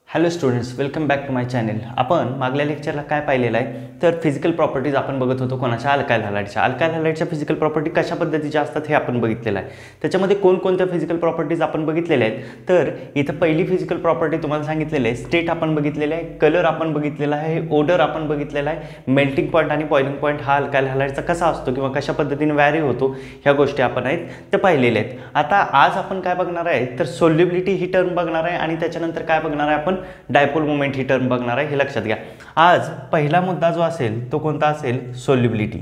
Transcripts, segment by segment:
Hello students, welcome back to my channel. आपण मागल्या लेक्चरला काय पाहिलेलं आहे तर फिजिकल प्रॉपर्टीज आपण बघत होतो कोणाच्या अल्काइल हॅलाइडच्या फिजिकल प्रॉपर्टी कशा पद्धतीच्या असतात हे आपण बघितलेलं आहे. त्याच्यामध्ये कोणकोणत्या फिजिकल प्रॉपर्टीज आपण बघितलेल्या आहेत तर इथं पहिली फिजिकल प्रॉपर्टी तुम्हाला सांगितलेली आहे, स्टेट आपण बघितलेलं आहे, कलर आपण बघितलेला आहे, ओडर आपण बघितलेला आहे, मेल्टिंग पॉईंट आणि बॉइलिंग पॉईंट हा अल्काइल हॅलाइडचा कसा असतो किंवा कशा पद्धतीने व्हॅरी होतो ह्या गोष्टी आपण आहेत त्या पाहिलेल्या आहेत. आता आज आपण काय बघणार आहे तर सोल्युबिलिटी ही टर्म बघणार आहे आणि त्याच्यानंतर काय बघणार आहे आपण डायपोल मोमेंट ही टर्म बघणार आहे. हे लक्षात घ्या. आज पहिला मुद्दा जो असेल तो कोणता असेल? सोल्युबिलिटी.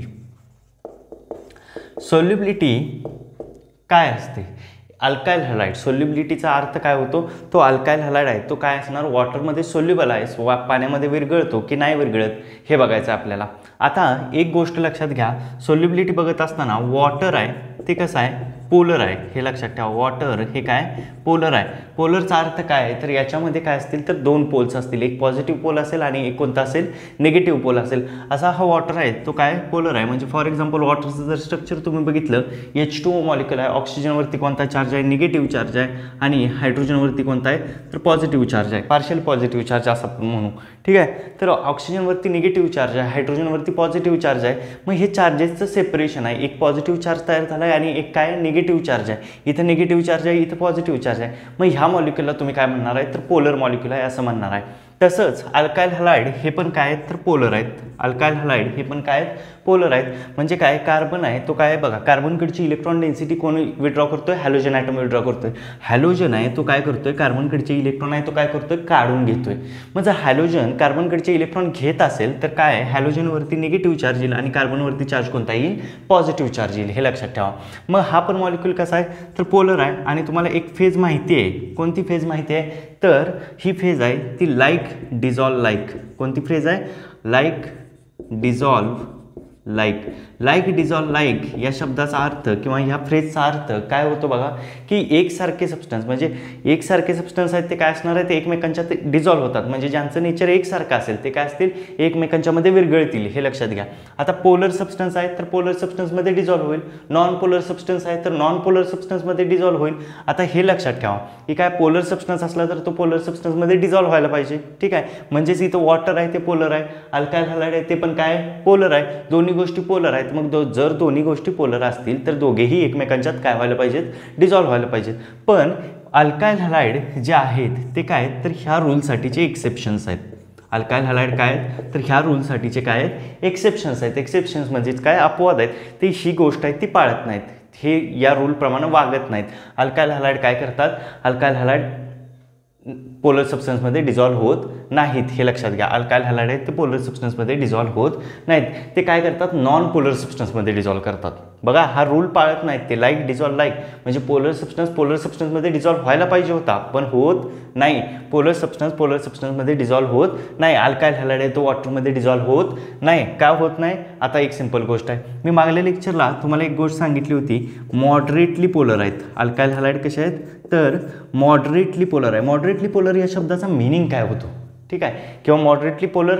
सोल्युबिलिटी काय असते? Alkyl halide. सोल्युबिलिटीचा अर्थ काय होतो? तो अल्काइल हॅलाइड आहे तो काय असणार? वॉटरमध्ये सोल्युबल आहे, पाण्यामध्ये विरघळतो की नाही विरघळत हे बघायचं आपल्याला. आता एक गोष्ट लक्षात घ्या, सोल्युबिलिटी बघत असताना वॉटर आहे ते कसं आहे? पोलर आहे. हे लक्षात ठेवा, वॉटर हे काय? पोलर आहे. पोलरचा अर्थ काय आहे तर याच्यामध्ये काय असतील तर दोन पोल्स असतील, एक पॉझिटिव्ह पोल असेल आणि एक कोणता असेल? निगेटिव्ह पोल असेल. असा हा वॉटर आहे तो काय? पोलर आहे. म्हणजे फॉर एक्झाम्पल वॉटरचं जर स्ट्रक्चर तुम्ही बघितलं, H2O मॉलिक्युल आहे, ऑक्सिजनवरती कोणता चार्ज आहे? निगेटिव्ह चार्ज आहे आणि हायड्रोजनवरती कोणता आहे तर पॉझिटिव्ह चार्ज आहे, पार्शियल पॉझिटिव्ह चार्ज असं आपण म्हणू. ठीक आहे. तर ऑक्सिजनवरती निगेटिव्ह चार्ज आहे, हायड्रोजनवरती पॉझिटिव्ह चार्ज आहे. मग हे चार्जेसचं सेपरेशन आहे, एक पॉझिटिव्ह चार्ज तयार झाला आहे आणि एक काय? निगेटिव्ह चार्ज आहे. इथं निगेटिव्ह चार्ज आहे, इथं पॉझिटिव्ह चार्ज आहे. मग ह्या मॉलिक्युलला तुम्ही काय म्हणणार आहे तर पोलर मॉलिक्युल आहे असं म्हणणार आहे. तसंच अल्काइल हॅलाइड हे पण काय आहेत तर पोलर आहेत. अल्काइल हॅलाइड हे पण काय आहेत? पोलर आहेत. म्हणजे काय? कार्बन आहे तो काय बघा, कार्बनकडची इलेक्ट्रॉन डेन्सिटी कोण विड्रॉ करतोय? हॅलोजन ॲटम विड्रॉ करतोय. हॅलोजन आहे तो काय करतोय? कार्बनकडचे इलेक्ट्रॉन आहे तो काय करतोय? काढून घेतोय. मग जर हॅलोजन कार्बनकडचे इलेक्ट्रॉन घेत असेल तर काय? हॅलोजनवरती निगेटिव्ह चार्ज येईल आणि कार्बनवरती चार्ज कोणता येईल? पॉझिटिव्ह चार्ज येईल. हे लक्षात ठेवा. मग हा पण मॉलिक्युल कसा आहे तर पोलर आहे. आणि तुम्हाला एक फेज माहिती आहे. कोणती फेज माहिती आहे तर ही फेज आहे ती लाईक डिझॉल्व लाईक. कोणती फेज आहे? Like dissolve like. Like dissolve like या शब्दाचा अर्थ किंवा ह्या फ्रेजचा अर्थ काय होतो बघा, की एकसारखे सबस्टन्स म्हणजे एकसारखे सबस्टन्स आहेत ते काय असणार आहे? ते एकमेकांच्या डिझॉल्व होतात. म्हणजे ज्यांचं नेचर एकसारखं असेल ते काय असतील? एकमेकांच्यामध्ये विरघळतील. हे लक्षात घ्या. आता पोलर सबस्टन्स आहेत तर पोलर सबस्टन्समध्ये डिझॉल्व होईल. नॉन पोलर सबस्टन्स आहे तर नॉन पोलर सबस्टन्समध्ये डिझॉल्व होईल. आता हे लक्षात ठेवा की काय? पोलर सबस्टन्स असला तर तो पोलर सबस्टन्समध्ये डिझॉल्व व्हायला पाहिजे. ठीक आहे. म्हणजेच इथं वॉटर आहे ते पोलर आहे, अल्काइल हॅलाइड आहे ते पण काय? पोलर आहे. दोन्ही गोष्टी पोलर आहेत. मग जर दोन्ही गोष्टी पोलर असतील तर दोघेही एकमेकांच्यात काय व्हायला पाहिजेत? डिझॉल्व व्हायला पाहिजेत. पण अल्काइल हॅलाइड जे आहेत ते काय तर ह्या रूलसाठीचे एक्सेप्शन्स आहेत. अल्काइल हॅलाइड काय आहेत तर ह्या रूलसाठीचे काय आहेत? एक्सेप्शन्स आहेत. एक्सेप्शन्स म्हणजेच काय? अपवाद आहेत. ते ही गोष्ट आहे ती पाळत नाहीत, हे या रूलप्रमाणे वागत नाहीत. अल्काइल हॅलाइड काय करतात? अल्काइल हॅलाइड पोलर सबस्टन्समध्ये डिझॉल्व होत नाहीत. हे लक्षात घ्या. अल्काइल हॅलाइड आहेत ते पोलर सबस्टन्समध्ये डिझॉल्व होत नाहीत. ते काय करतात? नॉन पोलर सबस्टन्समध्ये डिझॉल्व करतात. बघा, हा रूल पाळत नाहीत ते. लाईक डिझॉल्व लाईक म्हणजे पोलर सबस्टन्समध्ये डिझॉल्व व्हायला पाहिजे होता पण होत नाही. पोलर सबस्टन्समध्ये डिझॉल्व होत नाही. अल्काइल हॅलाइड आहे तो वॉटरमध्ये डिझॉल्व होत नाही. का होत नाही? आता एक सिंपल गोष्ट आहे. मी मागल्या लेक्चरला तुम्हाला एक गोष्ट सांगितली होती, मॉडरेटली पोलर आहेत. अल्काइल हॅलाइड कसे आहेत तर मॉडरेटली पोलर आहे. मॉडरेटली पोलर या शब्दाचा मिनिंग काय होतो? ठीक आहे. किंवा मॉडरेटली पोलर,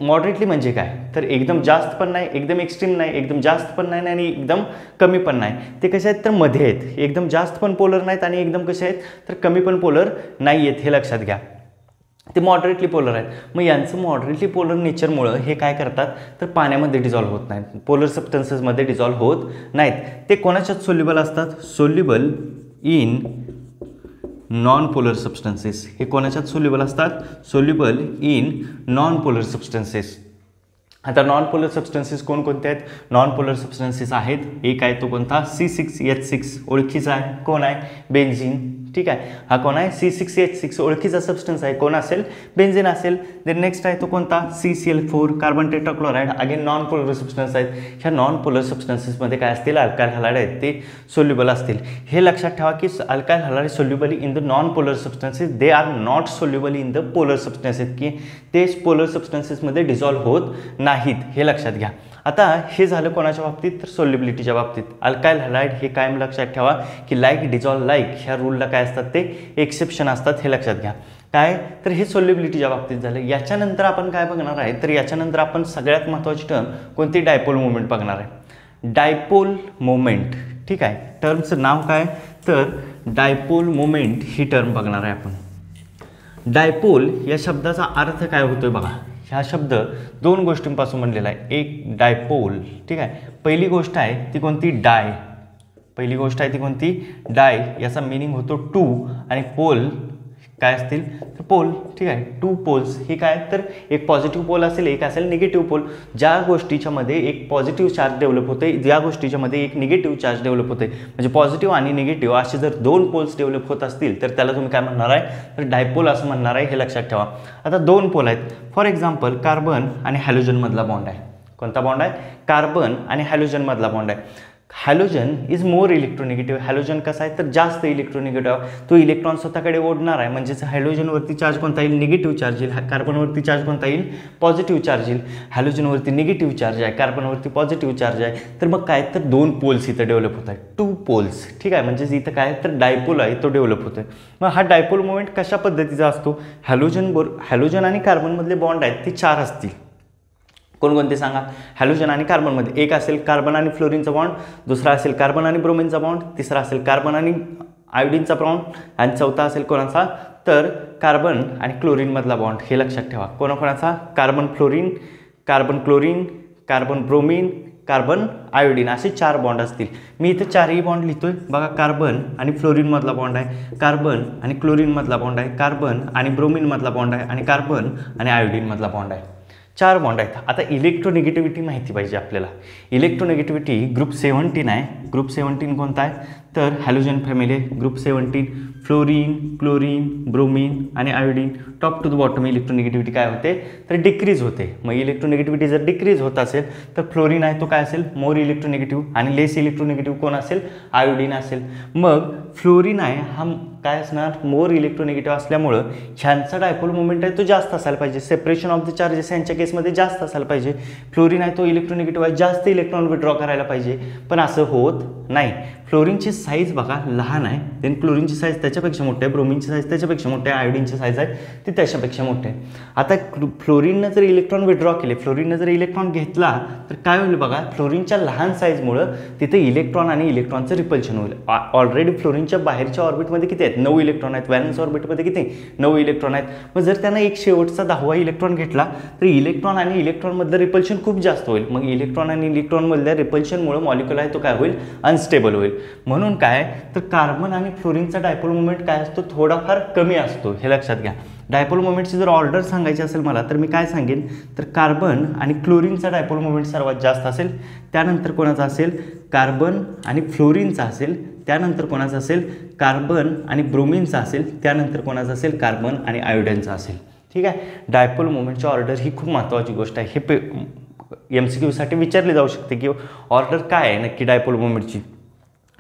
मॉडरेटली म्हणजे काय तर एकदम जास्त पण नाही, एकदम एक्स्ट्रीम नाही, एकदम जास्त पण नाही आणि एकदम कमी पण नाही. ते कसे आहेत तर मध्ये आहेत. एकदम जास्त पण पोलर नाहीत आणि एकदम कसे आहेत तर कमी पण पोलर नाही आहेत. हे लक्षात घ्या. ते मॉडरेटली पोलर आहेत. मग यांचं मॉडरेटली पोलर नेचरमुळं हे काय करतात तर पाण्यामध्ये डिझॉल्व होत नाहीत, पोलर सबस्टन्सेसमध्ये डिझॉल्व होत नाहीत. ते कोणाच्यात सोल्युबल असतात? Soluble in non polar substances. हे कोणाच्यात सोल्युबल असतात? Soluble in non polar substances. आता नॉन पोलर सबस्टन्सेस कोणकोणते आहेत? नॉन पोलर सबस्टन्सेस आहेत, एक आहे तो कोणता? C6H6 ओळखीचा आहे. कोण आहे? बेन्झीन. ठीक आहे. हा कोण आहे? C6H6 ओळखीचा सबस्टन्स आहे. कोण असेल? बेन्झीन असेल. देन नेक्स्ट आहे तो कोणता? CCl4 carbon tetrachloride. Again non polar substance आहेत. ह्या नॉन पोलर सबस्टन्सेसमध्ये काय असतील? अल्काइल हॅलाइड आहेत ते सोल्युबल असतील. हे लक्षात ठेवा की alkyl halide soluble in the non polar substances, they are not soluble in the polar substances, की ते पोलर सबस्टन्सेसमध्ये डिझॉल्व होत नाहीत. हे लक्षात घ्या. आता हे झालं कोणाच्या बाबतीत तर सोल्युबिलिटीच्या बाबतीत. अल्काइल हॅलाइड हे कायम लक्षात ठेवा की लाईक डिझॉल्व लाईक ह्या रूलला काय असतात ते एक्सेप्शन असतात. हे लक्षात घ्या. काय तर हे सोल्युबिलिटीच्या बाबतीत झालं. याच्यानंतर आपण काय बघणार आहे तर याच्यानंतर आपण सगळ्यात महत्त्वाची टर्म कोणती? डायपोल मोमेंट बघणार आहे. Dipole moment. ठीक आहे. टर्मचं नाव काय तर डायपोल मोमेंट ही टर्म बघणार आहे आपण. डायपोल या शब्दाचा अर्थ काय होतोय बघा. हा शब्द दोन गोष्टींपासून बनलेला आहे. एक डायपोल, ठीक आहे. पहिली गोष्ट आहे ती कोणती, डाय. पहिली गोष्ट आहे ती कोणती, डाय. याचा मिनिंग होतो टू आणि पोल काय असतील तर पोल, ठीक आहे. टू पोल्स ही काय तर एक पॉझिटिव्ह पोल असेल, एक असेल निगेटिव्ह पोल. ज्या गोष्टीच्या मध्ये एक पॉझिटिव्ह चार्ज डेव्हलप होते, ज्या गोष्टीच्या मध्ये एक निगेटिव्ह चार्ज डेव्हलप होते, म्हणजे पॉझिटिव्ह आणि निगेटिव्ह असे जर दोन पोल्स डेव्हलप होत असतील तर त्याला तुम्ही काय म्हणणार आहे तर डायपोल असं म्हणणार आहे. हे लक्षात ठेवा. आता दोन पोल आहेत. फॉर एक्झाम्पल कार्बन आणि हॅलोजन मधला बॉन्ड आहे. कोणता बॉन्ड आहे, कार्बन आणि हॅलोजन मधला बॉन्ड आहे. Halogen is more electronegative. Halogen कसा आहे तर जास्त इलेक्ट्रोनिगेटिव्ह. तो इलेक्ट्रॉन स्वतःकडे ओढणार आहे, म्हणजेच हॅलोजनवरती चार्ज कोणता येईल, निगेटिव्ह चार्ज येईल. कार्बनवरती चार्ज कोणता येईल, पॉझिटिव्ह चार्ज येईल. हॅलोजनवरती निगेटिव्ह चार्ज आहे, कार्बनवरती पॉझिटिव्ह चार्ज आहे. तर मग काय तर दोन पोल्स इथं डेव्हलप होत आहेत, टू पोल्स, ठीक आहे. म्हणजेच इथं काय तर डायपोल आहे तो डेव्हलप होतोय. मग हा डायपोल मोमेंट कशा पद्धतीचा असतो, हॅलोजन आणि कार्बनमधले बॉन्ड आहेत ते चार असतील. कोणकोणते सांगा, हॅलोजन आणि कार्बनमध्ये एक असेल कार्बन आणि फ्लोरीनचा बॉन्ड, दुसरा असेल कार्बन आणि ब्रोमिनचा बॉन्ड, तिसरा असेल कार्बन आणि आयोडीनचा बॉन्ड आणि चौथा असेल कोणाचा तर कार्बन आणि क्लोरीनमधला बॉन्ड. हे लक्षात ठेवा. कोणाकोणाचा, carbon fluorine, carbon chlorine, carbon bromine, carbon iodine असे चार बॉन्ड असतील. मी इथे चारही बॉन्ड लिहितोय बघा. कार्बन आणि फ्लोरीनमधला बॉन्ड आहे, कार्बन आणि क्लोरीनमधला बॉन्ड आहे, कार्बन आणि ब्रोमिनमधला बॉन्ड आहे आणि कार्बन आणि आयोडीनमधला बॉन्ड आहे. चार बॉन्ड आहेत. आता इलेक्ट्रोनिगेटिव्हिटी माहिती पाहिजे आपल्याला. इलेक्ट्रोनिगेटिव्हिटी ग्रुप 17 आहे. ग्रुप 17 कोणता आहे तर हॅलोजन फॅमिली आहे. ग्रुप 17 फ्लोरीन, क्लोरीन, ब्रोमीन आणि iodine. Top to the bottom electronegativity काय होते तर डिक्रीज होते. मग इलेक्ट्रोनिगेटिव्हिटी जर डिक्रीज होत असेल तर फ्लोरीन आहे तो काय असेल मोर इलेक्ट्रोनिगेटिव्ह आणि लेस इलेक्ट्रोनिगेटिव्ह कोण असेल, आयोडीन असेल. मग फ्लोरीन आहे हा काय असणार मोर इलेक्ट्रोनिगेटिव्ह असल्यामुळं ह्यांचा डायपोल मोमेंट आहे तो जास्त असायला पाहिजे. सेपरेशन ऑफ द चार्जेस यांच्या केसमध्ये जास्त असायला पाहिजे. फ्लोरीन आहे तो इलेक्ट्रोनिगेटिव्ह आहे, जास्त इलेक्ट्रॉन विड्रॉ करायला पाहिजे, पण असं होत नाही. फ्लोरीनची साईज बघा लहान आहे, देन क्लोरीनची साईज त्याच्यापेक्षा मोठी आहे, ब्रोमीनची साईज त्याच्यापेक्षा मोठी आहे, आयोडीनची साईज आहे ती त्याच्यापेक्षा मोठी आहे. आता फ्लोरीननं जर इलेक्ट्रॉन विड्रॉ केले, फ्लोरीननं जर इलेक्ट्रॉन घेतला तर काय होईल बघा, फ्लोरीनच्या लहान साईजमुळं तिथे इलेक्ट्रॉन आणि इलेक्ट्रॉनचं रिपल्शन होईल. ऑलरेडी फ्लोरीनच्या बाहेरच्या ऑर्बिटमध्ये किती आहेत, 9 इलेक्ट्रॉन आहेत. व्हॅलन्स ऑर्बिटमध्ये किती, 9 इलेक्ट्रॉन आहेत. मग जर त्यानं एक शेवटचा 10वा इलेक्ट्रॉन घेतला तर इलेक्ट्रॉन आणि इलेक्ट्रॉनमधलं रिपल्शन खूप जास्त होईल. मग इलेक्ट्रॉन आणि इलेक्ट्रॉनमधल्या रिपल्शनमुळे मॉलिक्युल आहे तो काय होईल, अनस्टेबल होईल. म्हणून काय तर कार्बन आणि फ्लोरीनचा डायपोल मोमेंट काय असतो, थोडाफार कमी असतो. हे लक्षात घ्या. डायपोल मोमेंटची जर ऑर्डर सांगायची असेल मला तर मी काय सांगेन तर कार्बन आणि क्लोरीनचा डायपोल मोमेंट सर्वात जास्त असेल, त्यानंतर कोणाचा असेल कार्बन आणि फ्लोरीनचा असेल, त्यानंतर कोणाचा असेल कार्बन आणि ब्रोमिनचा असेल, त्यानंतर कोणाचा असेल कार्बन आणि आयोडीनचा असेल. ठीक आहे. डायपोल मोमेंटची ऑर्डर ही खूप महत्त्वाची गोष्ट आहे. हे MCQसाठी विचारले जाऊ शकते की ऑर्डर काय आहे नक्की डायपोल मोमेंटची.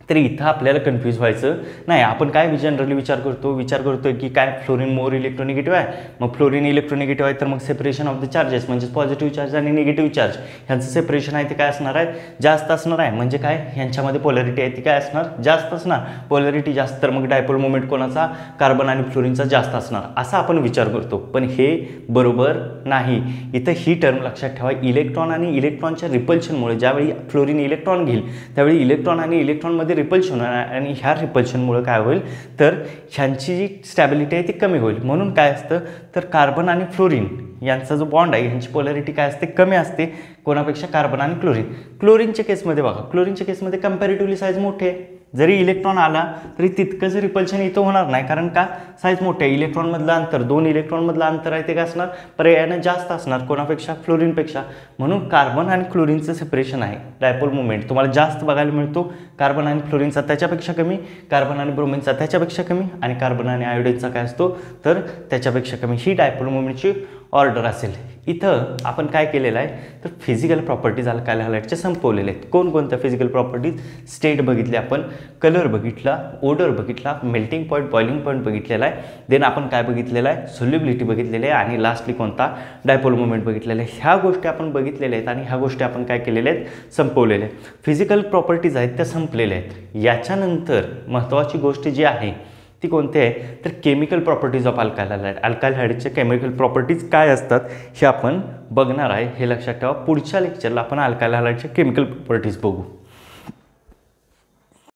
तर इथं आपल्याला कन्फ्यूज व्हायचं नाही. आपण काय जनरली विचार करतोय की काय फ्लोरीन मोर इलेक्ट्रोनिगेटिव्ह आहे, मग फ्लोरीन इलेक्ट्रोनिगेटिव्ह आहे तर मग सेपरेशन ऑफ द चार्जेस म्हणजे पॉझिटिव्ह चार्ज आणि निगेटिव्ह चार्ज ह्यांचं सेपरेशन आहे ते काय असणार आहे, जास्त असणार आहे. म्हणजे काय ह्यांच्यामध्ये पोलॅरिटी आहे ती काय असणार, जास्त असणार. पोलॅरिटी जास्त तर मग डायपोल मोमेंट कोणाचा, कार्बन आणि फ्लोरीनचा जास्त असणार असा आपण विचार करतो, पण हे बरोबर नाही. इथं ही टर्म लक्षात ठेवा. इलेक्ट्रॉन आणि इलेक्ट्रॉनच्या रिपल्शनमुळे ज्यावेळी फ्लोरीन इलेक्ट्रॉन घेईल त्यावेळी इलेक्ट्रॉन आणि इलेक्ट्रॉनमध्ये रिपल्शन आणि ह्या रिपल्शनमुळे काय होईल तर ह्यांची जी स्टॅबिलिटी आहे ती कमी होईल. म्हणून काय असतं तर कार्बन आणि फ्लोरीन यांचा जो बॉन्ड आहे ह्यांची पोलॅरिटी काय असते, कमी असते कोणापेक्षा, कार्बन आणि क्लोरीन. क्लोरीनच्या केसमध्ये बघा, क्लोरीनच्या केसमध्ये कंपॅरेटिव्हली साईज मोठी आहे. जरी इलेक्ट्रॉन आला तरी तितकंच रिपल्शन इथं होणार नाही, कारण का साईज मोठे आहे. इलेक्ट्रॉनमधलं अंतर 2 इलेक्ट्रॉनमधलं अंतर आहे ते काय असणार, पर्यायानं जास्त असणार कोणापेक्षा, फ्लोरीनपेक्षा. म्हणून कार्बन आणि क्लोरीनचं सेपरेशन आहे डायपोल मोमेंट तुम्हाला जास्त बघायला मिळतो. कार्बन आणि फ्लोरीनचा त्याच्यापेक्षा कमी, कार्बन आणि ब्रोमिनचा त्याच्यापेक्षा कमी आणि कार्बन आणि आयोडीनचा काय असतो तर त्याच्यापेक्षा कमी. ही डायपोल मोमेंटची ऑर्डर असेल. इथं आपण काय केलेलं आहे तर फिजिकल प्रॉपर्टीज अल्काइल हॅलाइडचे संपवलेले आहेत. कोणकोणत्या फिजिकल प्रॉपर्टीज, स्टेट बघितले आपण, कलर बघितला, ओडर बघितला, मेल्टिंग पॉईंट, बॉइलिंग पॉईंट बघितलेला आहे. देन आपण काय बघितलेलं आहे, सोल्युबिलिटी बघितलेली आहे आणि लास्टली कोणता, डायपोल मोमेंट बघितलेला आहे. ह्या गोष्टी आपण बघितलेल्या आहेत आणि ह्या गोष्टी आपण काय केलेल्या आहेत, संपवलेल्या आहेत. फिजिकल प्रॉपर्टीज आहेत त्या संपलेल्या आहेत. याच्यानंतर महत्त्वाची गोष्ट जी आहे ती कोणती आहे तर chemical properties of alkyl halide. अल्काइल हॅलाइडच्या केमिकल प्रॉपर्टीज काय असतात हे आपण बघणार आहे. हे लक्षात ठेवा. पुढच्या लेक्चरला आपण अल्काइल हॅलाइडच्या केमिकल प्रॉपर्टीज बघू.